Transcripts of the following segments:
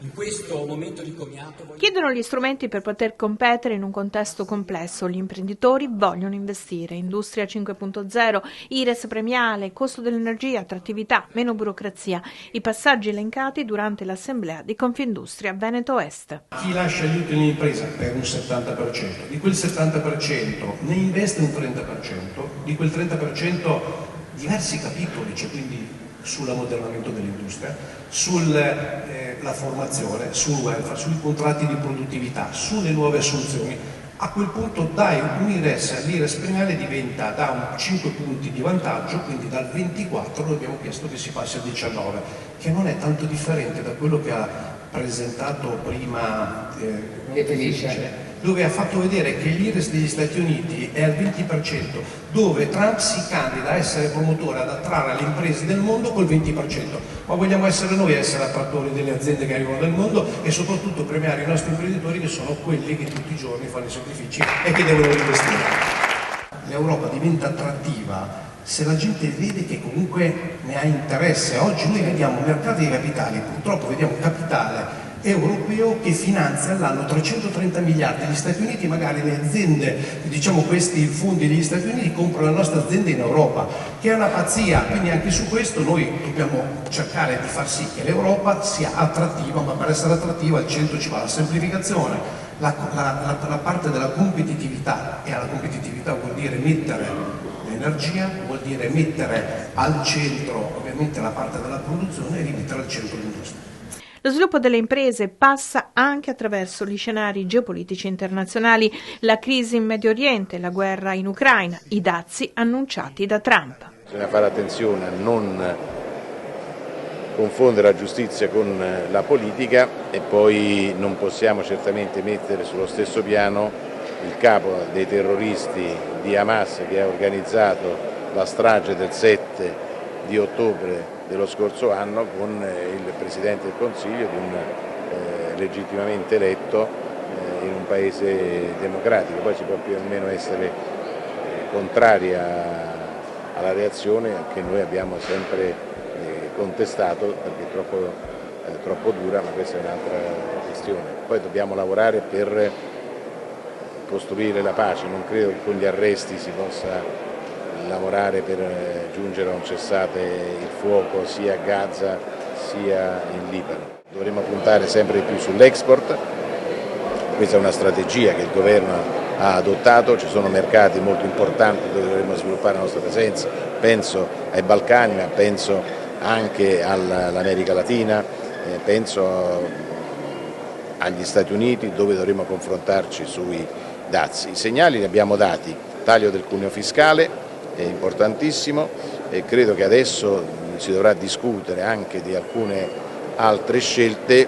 In questo momento di commiato Chiedono gli strumenti per poter competere in un contesto complesso. Gli imprenditori vogliono investire. Industria 5.0, IRES premiale, costo dell'energia, attrattività, meno burocrazia. I passaggi elencati durante l'assemblea di Confindustria Veneto Est. Chi lascia gli utili in impresa per un 70%, di quel 70% ne investe un 30%, di quel 30% diversi capitoli, cioè quindi sull'ammodernamento dell'industria, sulla formazione, sul welfare, sui contratti di produttività, sulle nuove assunzioni. A quel punto dai un IRES, l'IRES premiale diventa da un 5 punti di vantaggio, quindi dal 24 noi abbiamo chiesto che si passi al 19, che non è tanto differente da quello che ha presentato prima Felice, dove ha fatto vedere che l'IRES degli Stati Uniti è al 20%, dove Trump si candida a essere promotore, ad attrarre le imprese del mondo col 20%, ma vogliamo essere noi a essere attrattori delle aziende che arrivano dal mondo e soprattutto premiare i nostri imprenditori che sono quelli che tutti i giorni fanno i sacrifici e che devono investire. L'Europa diventa attrattiva se la gente vede che comunque ne ha interesse. Oggi noi vediamo mercati di capitali, purtroppo vediamo capitale europeo che finanzia all'anno 330 miliardi, gli Stati Uniti magari le aziende, diciamo questi fondi degli Stati Uniti comprano le nostre aziende in Europa, che è una pazzia, quindi anche su questo noi dobbiamo cercare di far sì che l'Europa sia attrattiva, ma per essere attrattiva al centro ci va la semplificazione, la parte della competitività, e alla competitività vuol dire mettere l'energia, vuol dire mettere al centro ovviamente la parte della produzione e rimettere al centro l'industria. Lo sviluppo delle imprese passa anche attraverso gli scenari geopolitici internazionali, la crisi in Medio Oriente, la guerra in Ucraina, i dazi annunciati da Trump. Bisogna fare attenzione a non confondere la giustizia con la politica e poi non possiamo certamente mettere sullo stesso piano il capo dei terroristi di Hamas che ha organizzato la strage del 7 di ottobre dello scorso anno con il Presidente del Consiglio di un legittimamente eletto in un paese democratico. Poi si può più o meno essere contrari alla reazione che noi abbiamo sempre contestato perché è troppo dura, ma questa è un'altra questione. Poi dobbiamo lavorare per costruire la pace, non credo che con gli arresti si possa lavorare per giungere a un cessate il fuoco sia a Gaza sia in Libano. Dovremo puntare sempre di più sull'export, questa è una strategia che il governo ha adottato, ci sono mercati molto importanti dove dovremo sviluppare la nostra presenza, penso ai Balcani, ma penso anche all'America Latina, penso agli Stati Uniti dove dovremo confrontarci sui dazi. I segnali li abbiamo dati, taglio del cuneo fiscale, è importantissimo e credo che adesso si dovrà discutere anche di alcune altre scelte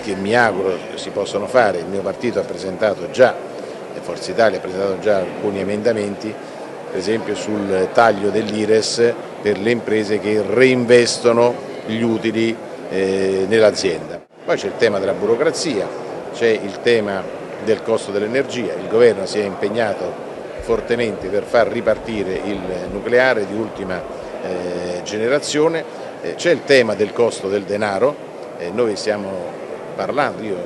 che mi auguro si possano fare. Il mio partito ha presentato già, Forza Italia ha presentato già alcuni emendamenti, per esempio sul taglio dell'IRES per le imprese che reinvestono gli utili nell'azienda. Poi c'è il tema della burocrazia, c'è il tema del costo dell'energia, il governo si è impegnato fortemente per far ripartire il nucleare di ultima generazione, c'è il tema del costo del denaro, noi stiamo parlando, io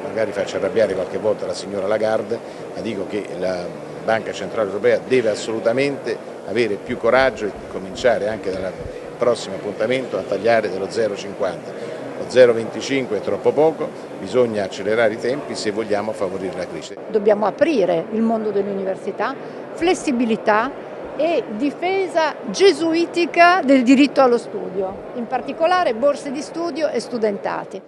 magari faccio arrabbiare qualche volta la signora Lagarde, ma dico che la Banca Centrale Europea deve assolutamente avere più coraggio e cominciare anche dal prossimo appuntamento a tagliare dello 0,50. Lo 0,25 è troppo poco, bisogna accelerare i tempi se vogliamo favorire la crescita. Dobbiamo aprire il mondo dell'università, flessibilità e difesa gesuitica del diritto allo studio, in particolare borse di studio e studentati.